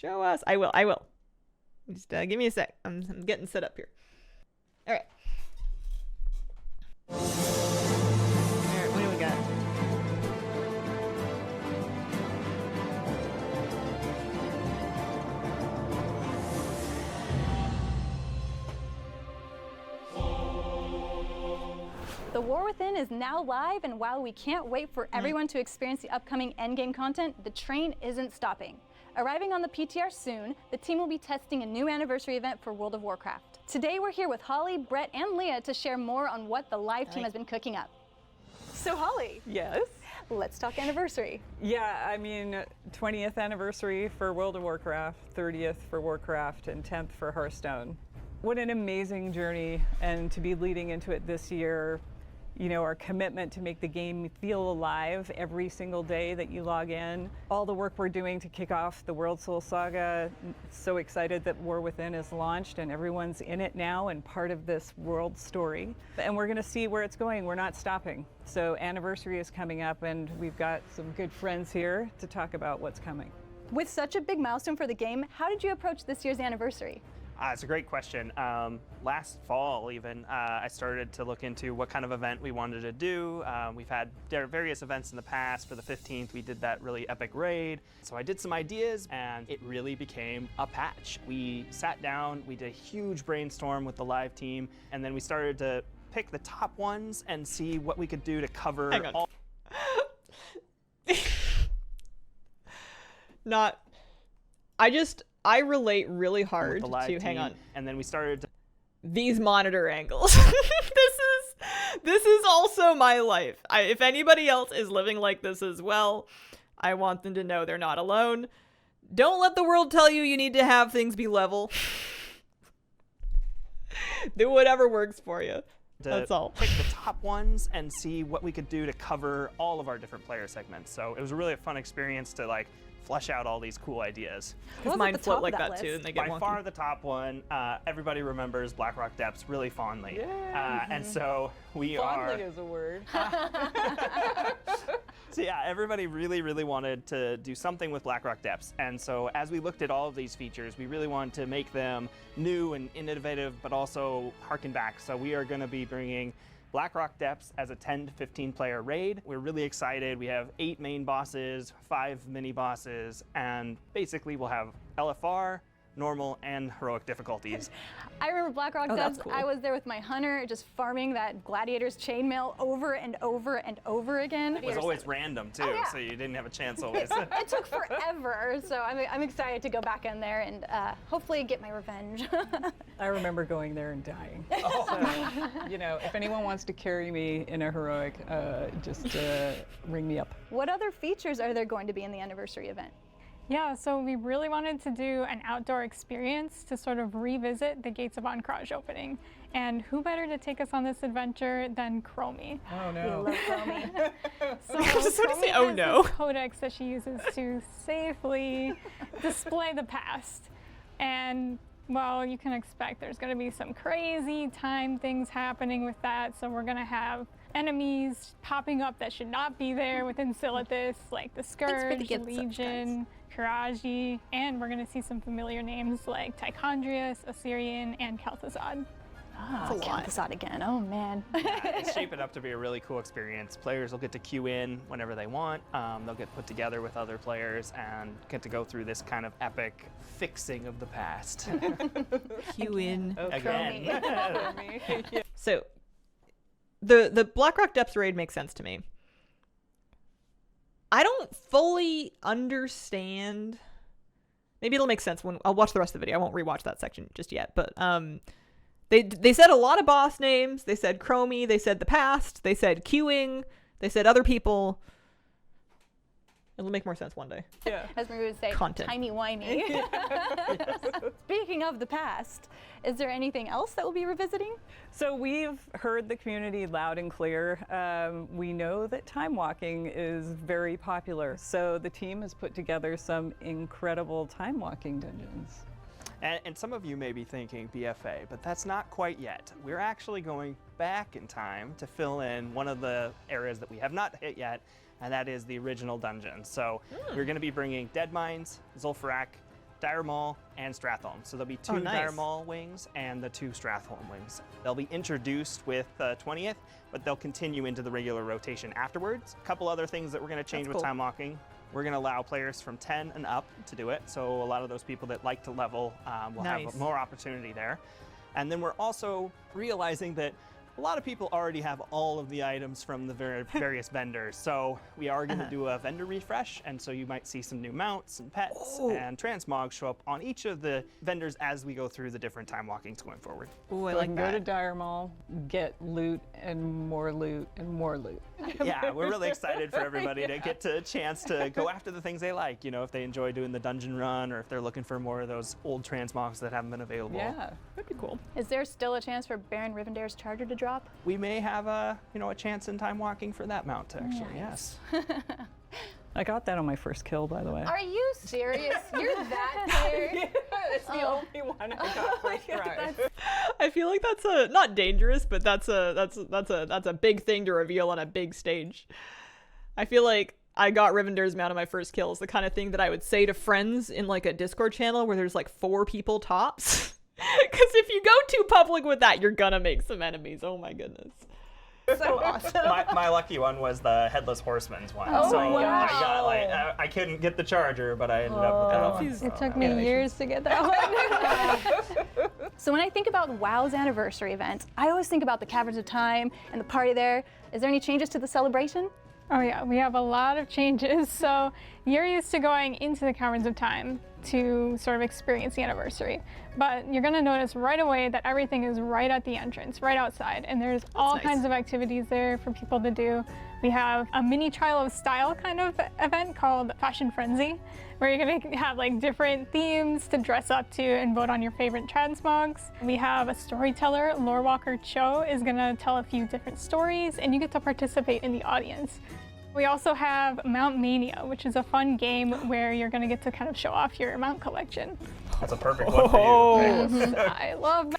Show us. I will. Just give me a sec. I'm getting set up here. All right. All right, what do we got? The War Within is now live, and while we can't wait for everyone to experience the upcoming endgame content, the train isn't stopping. Arriving on the PTR soon, the team will be testing a new anniversary event for World of Warcraft. Today we're here with Holly, Brett, and Leah to share more on what the live team has been cooking up. So Holly. Yes. Let's talk anniversary. Yeah, I mean, 20th anniversary for World of Warcraft, 30th for Warcraft, and 10th for Hearthstone. What an amazing journey, and to be leading into it this year. You know, our commitment to make the game feel alive every single day that you log in. All the work we're doing to kick off the World Soul Saga. So excited that War Within is launched and everyone's in it now and part of this world story. And we're gonna see where it's going. We're not stopping. So anniversary is coming up and we've got some good friends here to talk about what's coming. With such a big milestone for the game, how did you approach this year's anniversary? It's a great question. Last fall, even, I started to look into what kind of event we wanted to do. We've had various events in the past. For the 15th, we did that really epic raid. So I did some ideas, and it really became a patch. We sat down, we did a huge brainstorm with the live team, and then we started to pick the top ones and see what we could do to cover all. I relate really hard with the live to, hang team, on, and then we started to these monitor angles. This is also my life. If anybody else is living like this as well, I want them to know they're not alone. Don't let the world tell you you need to have things be level. Do whatever works for you. That's all. Pick the top ones and see what we could do to cover all of our different player segments. So it was really a fun experience to like flesh out all these cool ideas. Because mine float like that too, and they get By wonky. far the top one, everybody remembers Blackrock Depths really fondly. Yeah. And so we Fondly is a word. So yeah, everybody really wanted to do something with Blackrock Depths. And so as we looked at all of these features, we really wanted to make them new and innovative, but also harken back. So we are going to be bringing Blackrock Depths as a 10 to 15 player raid. We're really excited. We have 8 main bosses, 5 mini bosses, and basically we'll have LFR, normal, and heroic difficulties. I remember Blackrock Depths. Cool. I was there with my hunter, just farming that gladiator's chainmail over and over and over again. It was always random too, yeah. so you didn't have a chance always. It took forever, so I'm excited to go back in there and hopefully get my revenge. I remember going there and dying. So, you know, if anyone wants to carry me in a heroic, just ring me up. What other features are there going to be in the anniversary event? Yeah, so we really wanted to do an outdoor experience to sort of revisit the Gates of Ancraj opening. And who better to take us on this adventure than Chromie? Oh We no. love Chromie. So just wanna say, Chromie oh has no. this codex that she uses to safely display the past. And well, you can expect there's going to be some crazy time things happening with that. So we're going to have enemies popping up that should not be there within Silithus, like the for the Scourge, gift subs, Legion, Karaji, and we're going to see some familiar names like Tichondrius, Osirian, and Kel'Thuzad. Oh, a lot. Kel'Thuzad again. Oh man. It's shaping up to be a really cool experience. Players will get to queue in whenever they want. They'll get put together with other players and get to go through this kind of epic fixing of the past. Queue in. Again. So the Blackrock Depths raid makes sense to me. I don't fully understand. Maybe it'll make sense when I'll watch the rest of the video. I won't rewatch that section just yet. But they said a lot of boss names. They said Chromie. They said the past. They said queuing. They said other people. It'll make more sense one day. Yeah. As we would say, Content. timey-wimey. Speaking of the past, is there anything else that we'll be revisiting? So we've heard the community loud and clear. We know that time walking is very popular. So the team has put together some incredible time walking dungeons. And some of you may be thinking BFA, but that's not quite yet. We're actually going back in time to fill in one of the areas that we have not hit yet, and that is the original dungeon. So we're going to be bringing Dead Mines, Zul'Farrak, Dire Maul and Stratholme. So there'll be 2 nice. Dire Maul wings and the 2 Stratholme wings. They'll be introduced with the 20th, but they'll continue into the regular rotation afterwards. A couple other things that we're going to change That's with cool. time walking. We're going to allow players from 10 and up to do it. So a lot of those people that like to level will Nice. have more opportunity there. And then we're also realizing that a lot of people already have all of the items from the various vendors. So we are going to do a vendor refresh. And so you might see some new mounts and pets and transmogs show up on each of the vendors as we go through the different time walkings going forward. Ooh, I So I like can that. go to Dire Mall, get loot and more loot and more loot. Yeah, we're really excited for everybody to get to a chance to go after the things they like. You know, if they enjoy doing the dungeon run or if they're looking for more of those old transmogs that haven't been available. Yeah. That'd be cool. Is there still a chance for Baron Rivendare's charger to drop? We may have a chance in time walking for that mount actually. Yes. I got that on my first kill, by the way. Are you serious? You're that tired? It's the only one I got first try. I feel like that's a not dangerous, but that's a big thing to reveal on a big stage. I feel like I got Rivendare's mount on my first kill is the kind of thing that I would say to friends in like a Discord channel where there's like 4 people tops. Because if you go too public with that, you're gonna make some enemies. Oh my goodness. So awesome. my lucky one was the Headless Horseman's one. Oh so my I got gosh. I couldn't get the charger, but I ended up with that one. It took me years to get that one. So when I think about WoW's anniversary event, I always think about the Caverns of Time and the party there. Is there any changes to the celebration? Oh yeah, we have a lot of changes. So you're used to going into the Caverns of Time to sort of experience the anniversary. But you're gonna notice right away that everything is right at the entrance, right outside. And there's all nice. kinds of activities there for people to do. We have a mini trial of style kind of event called Fashion Frenzy, where you're gonna have like different themes to dress up to and vote on your favorite transmogs. We have a storyteller, Lorewalker Cho, is gonna tell a few different stories and you get to participate in the audience. We also have Mount Mania, which is a fun game where you're gonna get to kind of show off your mount collection. That's a perfect one for you. I love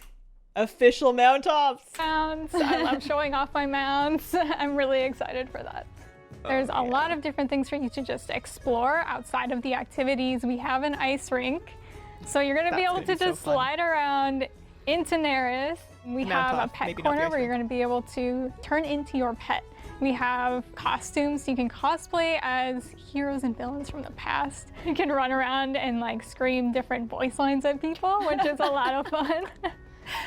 Official mount ops. mounts. I love showing off my mounts. I'm really excited for that. There's a lot of different things for you to just explore outside of the activities. We have an ice rink, so you're gonna be That's able gonna to be so just fun. slide around into Neris. We Mount have a off, pet maybe not the corner ice where you're rink. gonna be able to turn into your pet. We have costumes. You can cosplay as heroes and villains from the past. You can run around and like scream different voice lines at people, which is a lot of fun.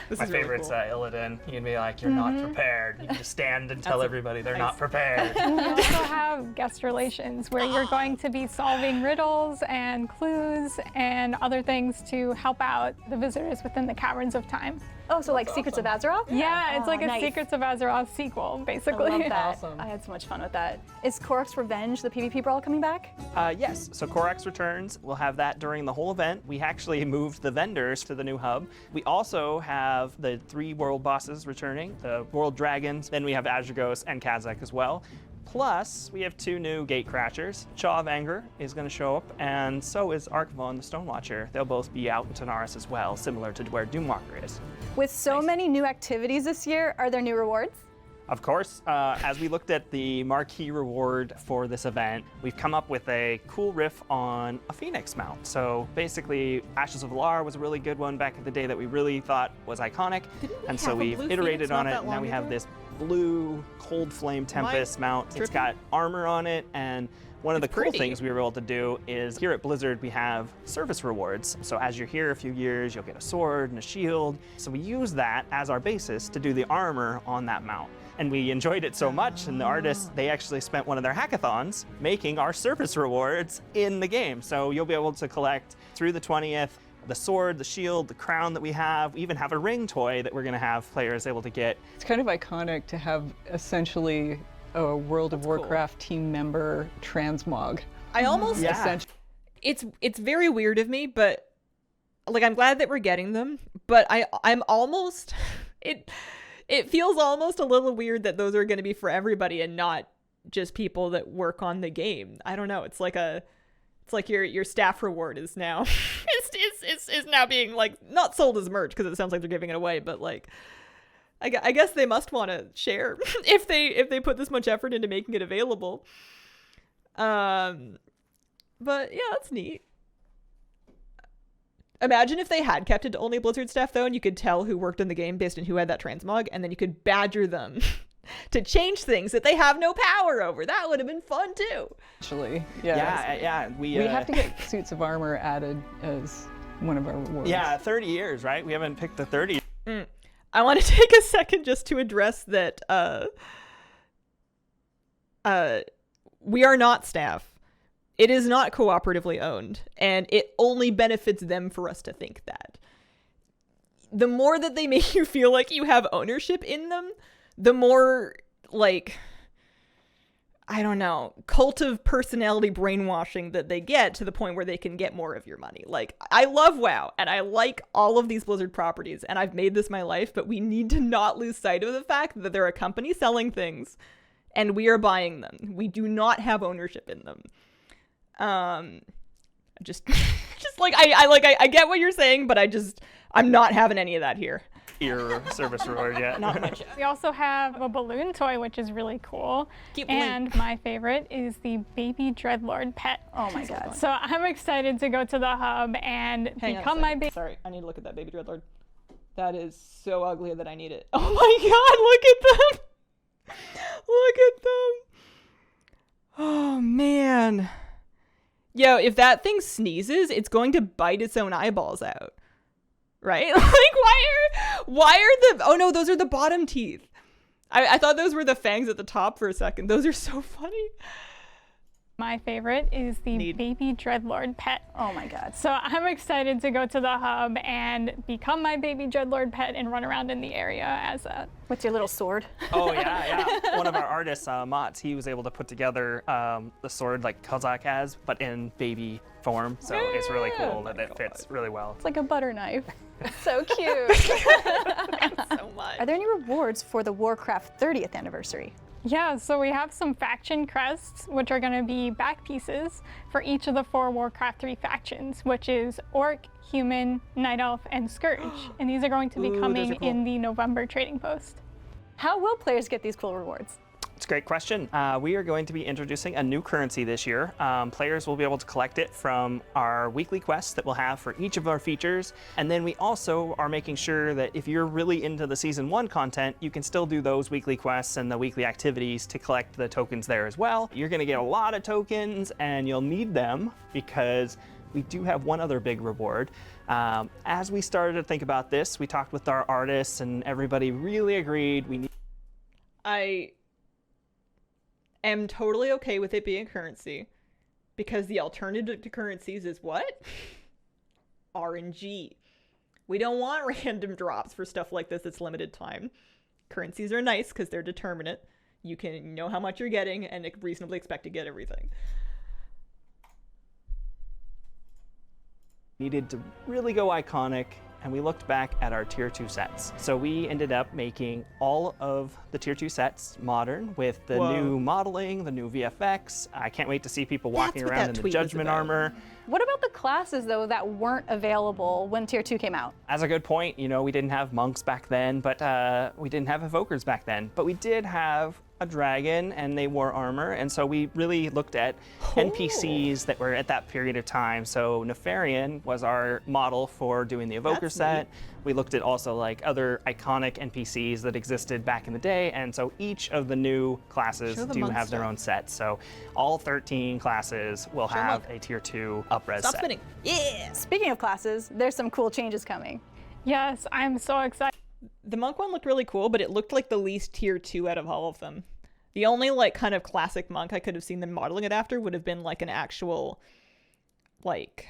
This My is really favorite's cool. Illidan. You can be like, you're not prepared. You can just stand and tell everybody they're not prepared. We also have guest relations where you're going to be solving riddles and clues and other things to help out the visitors within the Caverns of Time. Oh, so like Secrets of Azeroth? Yeah, it's Oh, like a nice. Secrets of Azeroth sequel, I basically. love that. Awesome. I had so much fun with that. Is Korok's Revenge, the PvP brawl, coming back? Yes, so Korax returns. We'll have that during the whole event. We actually moved the vendors to the new hub. We also have the 3 world bosses returning, the world dragons. Then we have Azurgos and Kazakh as well. Plus, we have 2 new gate crashers. Chaw of Anger is going to show up, and so is Archivon the Stonewatcher. They'll both be out in Tanaris as well, similar to where Doomwalker is. With so many new activities this year, are there new rewards? Of course, as we looked at the marquee reward for this event, we've come up with a cool riff on a Phoenix mount. So basically, Ashes of Valar was a really good one back in the day that we really thought was iconic. And so have a we've blue iterated Phoenix on not it. that Now long we have ago? this blue Cold Flame Tempest mount. It's tripping? got armor on it, and one of the It's cool pretty. things we were able to do is here at Blizzard we have service rewards. So as you're here a few years, you'll get a sword and a shield. So we use that as our basis to do the armor on that mount. And we enjoyed it so much, and the artists, they actually spent one of their hackathons making our service rewards in the game. So you'll be able to collect through the 20th the sword, the shield, the crown that we have. We even have a ring toy that we're going to have players able to get. It's kind of iconic to have essentially a World of Warcraft team member transmog. I almost Yeah. Essentially. it's very weird of me, but like I'm glad that we're getting them, but I'm almost it feels almost a little weird that those are going to be for everybody and not just people that work on the game. I don't know. It's like your staff reward is now is now being like not sold as merch because it sounds like they're giving it away, but like I guess they must want to share if they put this much effort into making it available. But yeah, that's neat. Imagine if they had kept it to only Blizzard staff, though, and you could tell who worked in the game based on who had that transmog, and then you could badger them to change things that they have no power over. That would have been fun, too. Actually, Yeah. We have to get suits of armor added as one of our rewards. Yeah, 30 years, right? We haven't picked the 30. I want to take a second just to address that we are not staff. It is not cooperatively owned, and it only benefits them for us to think that. The more that they make you feel like you have ownership in them, the more, like, I don't know, cult of personality brainwashing that they get, to the point where they can get more of your money. Like, I love WoW, and I like all of these Blizzard properties, and I've made this my life, but we need to not lose sight of the fact that they're a company selling things, and we are buying them. We do not have ownership in them. Just like, I get what you're saying, but I'm not having any of that here. Your service reward yet. Not much. We also have a balloon toy, which is really cool. Cute balloon. And my favorite is the baby dreadlord pet. Oh my god. So I'm excited to go to the hub and become my baby. Sorry, I need to look at that baby dreadlord. That is so ugly that I need it. Oh my god, look at them! Look at them! Oh man. Yo, if that thing sneezes, it's going to bite its own eyeballs out. Right? Like, why are the... Oh no, those are the bottom teeth. I thought those were the fangs at the top for a second. Those are so funny. My favorite is the baby dreadlord pet. Oh my god. So I'm excited to go to the hub and become my baby dreadlord pet and run around in the area as that. What's your little sword? Oh yeah. One of our artists, Mott, he was able to put together the sword like Kozak has, but in baby form. So it's really cool that it fits really well. It's like a butter knife. So cute. So much. Are there any rewards for the Warcraft 30th anniversary? Yeah, so we have some faction crests, which are going to be back pieces for each of the 4 Warcraft 3 factions, which is Orc, Human, Night Elf, and Scourge. And these are going to be coming in the November trading post. How will players get these cool rewards? It's a great question. We are going to be introducing a new currency this year. Players will be able to collect it from our weekly quests that we'll have for each of our features. And then we also are making sure that if you're really into the Season 1 content, you can still do those weekly quests and the weekly activities to collect the tokens there as well. You're going to get a lot of tokens, and you'll need them because we do have one other big reward. As we started to think about this, we talked with our artists, and everybody really agreed we need... I am totally okay with it being currency, because the alternative to currencies is what? RNG. We don't want random drops for stuff like this that's limited time. Currencies are nice because they're determinate. You can know how much you're getting and reasonably expect to get everything. Needed to really go iconic, and we looked back at our Tier 2 sets. So we ended up making all of the Tier 2 sets modern with the new modeling, the new VFX. I can't wait to see people walking around in the Judgment armor. What about the classes, though, that weren't available when Tier 2 came out? As a good point, you know, we didn't have monks back then, but we didn't have evokers back then. But we did have a dragon, and they wore armor, and so we really looked at NPCs that were at that period of time. So Nefarian was our model for doing the evoker set. We looked at also like other iconic NPCs that existed back in the day, and so each of the new classes do have their own set. So all 13 classes will have a Tier 2 up-res set. Stop spinning. Yeah! Speaking of classes, there's some cool changes coming. Yes, I'm so excited. The monk one looked really cool, but it looked like the least Tier 2 out of all of them. The only like kind of classic monk I could have seen them modeling it after would have been like an actual like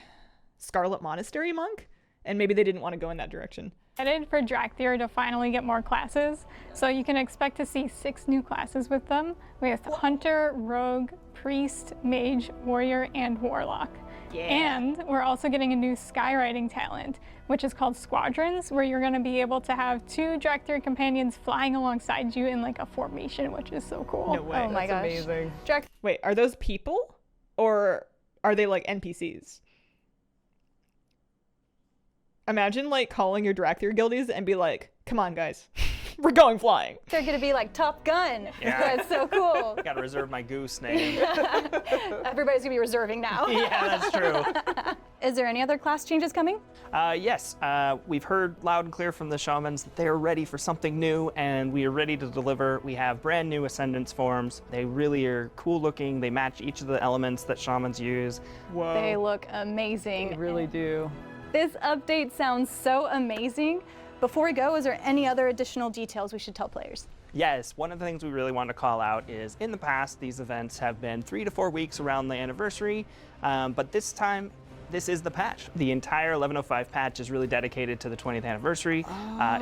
Scarlet Monastery monk, and maybe they didn't want to go in that direction. Excited for Drakthir to finally get more classes, so you can expect to see 6 new classes with them. We have Hunter, Rogue, Priest, Mage, Warrior, and Warlock. Yeah. And we're also getting a new skywriting talent, which is called Squadrons, where you're going to be able to have 2 Drakthir companions flying alongside you in like a formation, which is so cool. No way. Oh my gosh. Amazing. Wait, are those people or are they like NPCs? Imagine like calling your Drakthir guildies and be like, come on guys, we're going flying. They're gonna be like Top Gun. Yeah. That's so cool. I gotta reserve my goose name. Everybody's gonna be reserving now. Yeah, that's true. Is there any other class changes coming? Yes, we've heard loud and clear from the shamans that they are ready for something new, and we are ready to deliver. We have brand new Ascendance forms. They really are cool looking. They match each of the elements that shamans use. Whoa. They look amazing. They really do. This update sounds so amazing. Before we go, is there any other additional details we should tell players? Yes, one of the things we really want to call out is in the past, these events have been 3 to 4 weeks around the anniversary, but this time, this is the patch. The entire 11.05 patch is really dedicated to the 20th anniversary.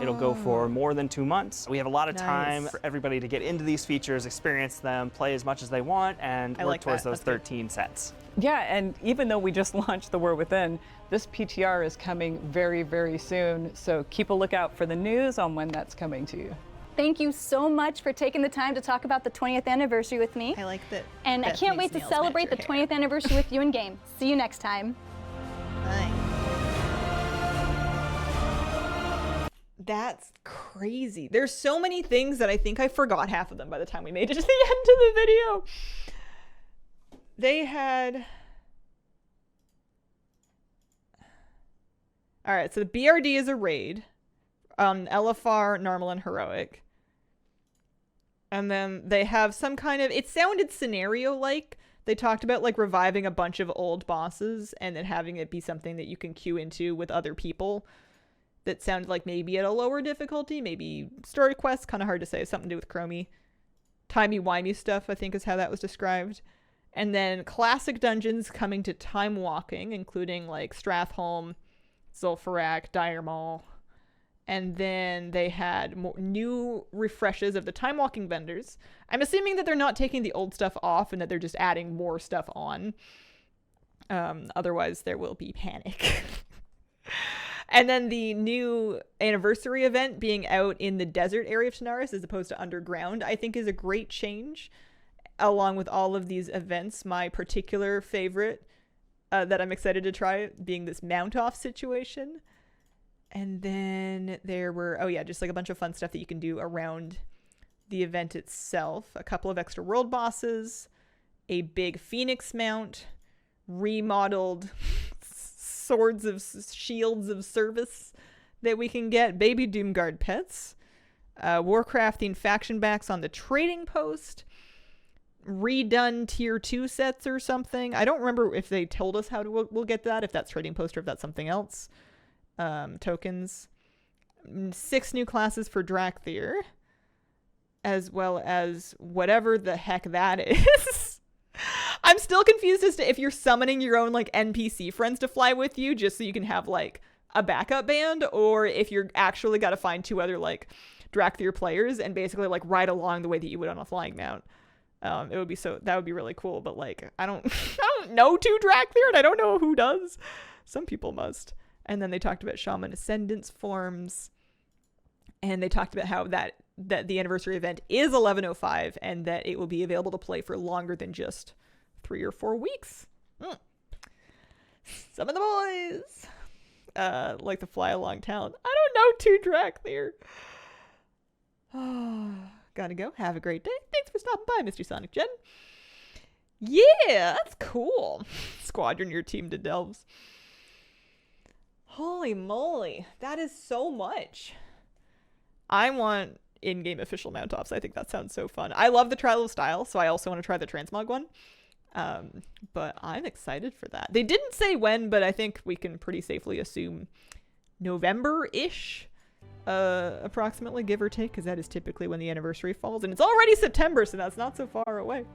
It'll go for more than 2 months. We have a lot of time for everybody to get into these features, experience them, play as much as they want, and work towards those 13 sets. Yeah, and even though we just launched the War Within, this PTR is coming very, very soon. So keep a lookout for the news on when that's coming to you. Thank you so much for taking the time to talk about the 20th anniversary with me. I like that. And I can't wait to celebrate the 20th anniversary with you in game. See you next time. Bye. That's crazy. There's so many things that I think I forgot half of them by the time we made it to the end of the video. They had... Alright, so the BRD is a raid. LFR, normal, and heroic. And then they have some kind of... It sounded scenario-like. They talked about like reviving a bunch of old bosses and then having it be something that you can queue into with other people. That sounded like maybe at a lower difficulty, maybe story quests, kind of hard to say. Something to do with Chromie. Timey-wimey stuff, I think is how that was described. And then classic dungeons coming to time walking, including like Strathholm, Zul'Farrak, Dire Maul. And then they had new refreshes of the time walking vendors. I'm assuming that they're not taking the old stuff off and that they're just adding more stuff on. Otherwise, there will be panic. And then the new anniversary event being out in the desert area of Tanaris as opposed to underground, I think is a great change. Along with all of these events, my particular favorite that I'm excited to try being this mount-off situation. And then there were, oh yeah, just like a bunch of fun stuff that you can do around the event itself. A couple of extra world bosses, a big Phoenix mount, remodeled shields of service that we can get, baby Doomguard pets, Warcrafting faction backs on the trading post, redone tier 2 sets or something. I don't remember if they told us how we'll get that, if that's trading post or if that's something else. Tokens, 6 new classes for Drakthir, as well as whatever the heck that is. I'm still confused as to if you're summoning your own like NPC friends to fly with you just so you can have like a backup band, or if you're actually got to find 2 other like Drakthir players and basically like ride along the way that you would on a flying mount. That would be really cool, but like I don't know 2 Drakthir and I don't know who does. Some people must. And then they talked about Shaman Ascendance forms. And they talked about how that the anniversary event is 11.05 and that it will be available to play for longer than just 3 or 4 weeks. Some of the boys like to fly along town. I don't know 2 Drakthir. Gotta go. Have a great day. Thanks for stopping by, Mr. Sonic Jen. Yeah, that's cool. Squadron your team to Delves. Holy moly, that is so much. I want in-game official mount-offs. I think that sounds so fun. I love the Trial of Style, so I also want to try the Transmog one. But I'm excited for that. They didn't say when, but I think we can pretty safely assume November-ish, approximately, give or take, because that is typically when the anniversary falls. And it's already September, so that's not so far away.